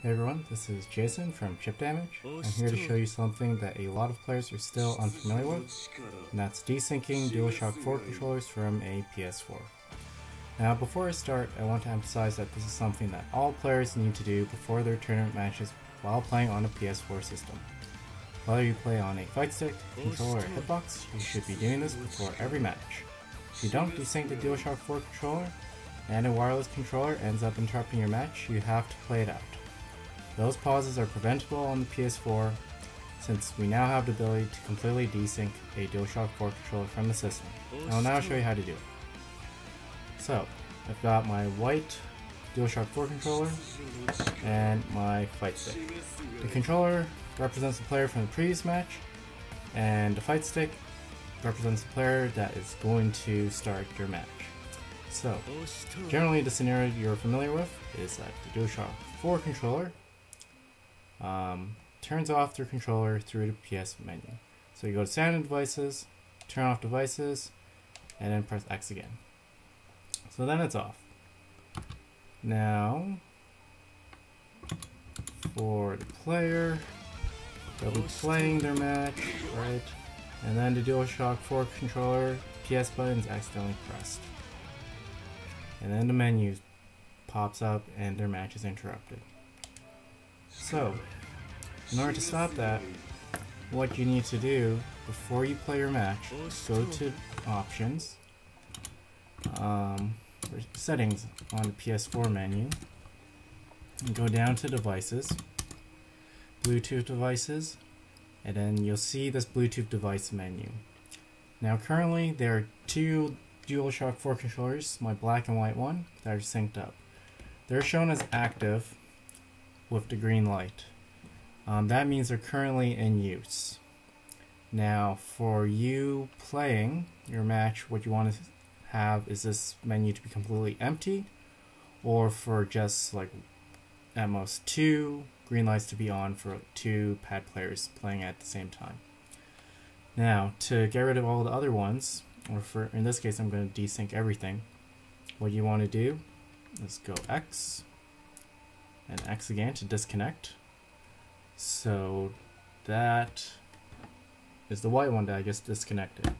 Hey everyone, this is Jason from Chipdamage. I'm here to show you something that a lot of players are still unfamiliar with, and that's desyncing DualShock 4 controllers from a PS4. Now before I start, I want to emphasize that this is something that all players need to do before their tournament matches while playing on a PS4 system. Whether you play on a fight stick, controller, or hitbox, you should be doing this before every match. If you don't desync the DualShock 4 controller, and a wireless controller ends up interrupting your match, you have to play it out. Those pauses are preventable on the PS4 since we now have the ability to completely desync a DualShock 4 controller from the system. I will now show you how to do it. So, I've got my white DualShock 4 controller and my fight stick. The controller represents the player from the previous match, and the fight stick represents the player that is going to start your match. So, generally the scenario you're familiar with is that the DualShock 4 controller turns off their controller through the PS menu. So you go to Sound and Devices, turn off devices, and then press X again. So then it's off. Now, for the player, they'll be playing their match, right? And then the DualShock 4 controller PS button is accidentally pressed. And then the menu pops up and their match is interrupted. So, in order to stop that, what you need to do before you play your match, go to Options, or Settings on the PS4 menu, and go down to Devices, Bluetooth Devices, and then you'll see this Bluetooth device menu. Now currently there are two DualShock 4 controllers, my black and white one, that are synced up. They're shown as active with the green light. That means they're currently in use. Now for you playing your match, what you want to have is this menu to be completely empty, or for just like at most two green lights to be on for two pad players playing at the same time. Now to get rid of all the other ones, or for in this case I'm going to desync everything, what you want to do is go X and X again to disconnect. So that is the white one that I just disconnected.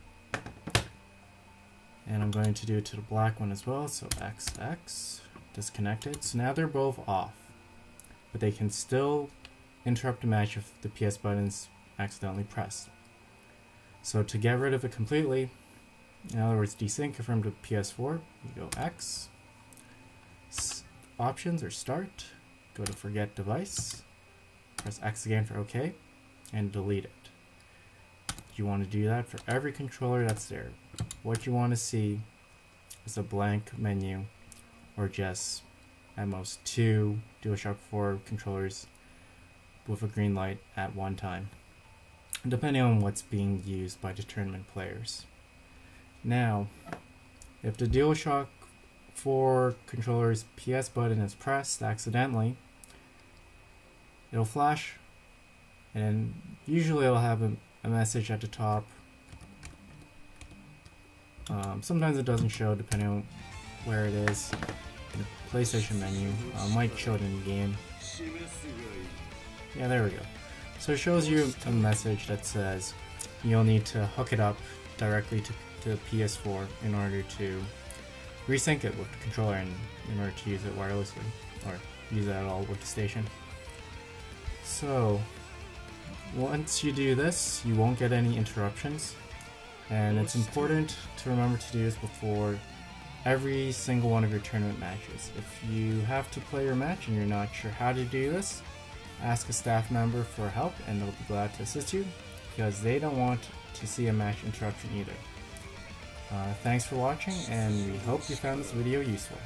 And I'm going to do it to the black one as well, so X, X, disconnected. So now they're both off, but they can still interrupt the match if the PS button is accidentally pressed. So to get rid of it completely, in other words, desync from the PS4, you go X, Options or Start, go to Forget Device, press X again for OK, and delete it. You want to do that for every controller that's there. What you want to see is a blank menu, or just at most two DualShock 4 controllers with a green light at one time, depending on what's being used by the tournament players. Now, if the DualShock 4 controller's PS button is pressed accidentally, it'll flash, and usually it'll have a message at the top. Sometimes it doesn't show depending on where it is in the PlayStation menu. Might show it in the game. Yeah, there we go. So it shows you a message that says you'll need to hook it up directly to the PS4 in order to resync it with the controller and in order to use it wirelessly, or use it at all with the station. So once you do this, you won't get any interruptions, and it's important to remember to do this before every single one of your tournament matches. If you have to play your match and you're not sure how to do this, ask a staff member for help and they'll be glad to assist you, because they don't want to see a match interruption either. Thanks for watching, and we hope you found this video useful.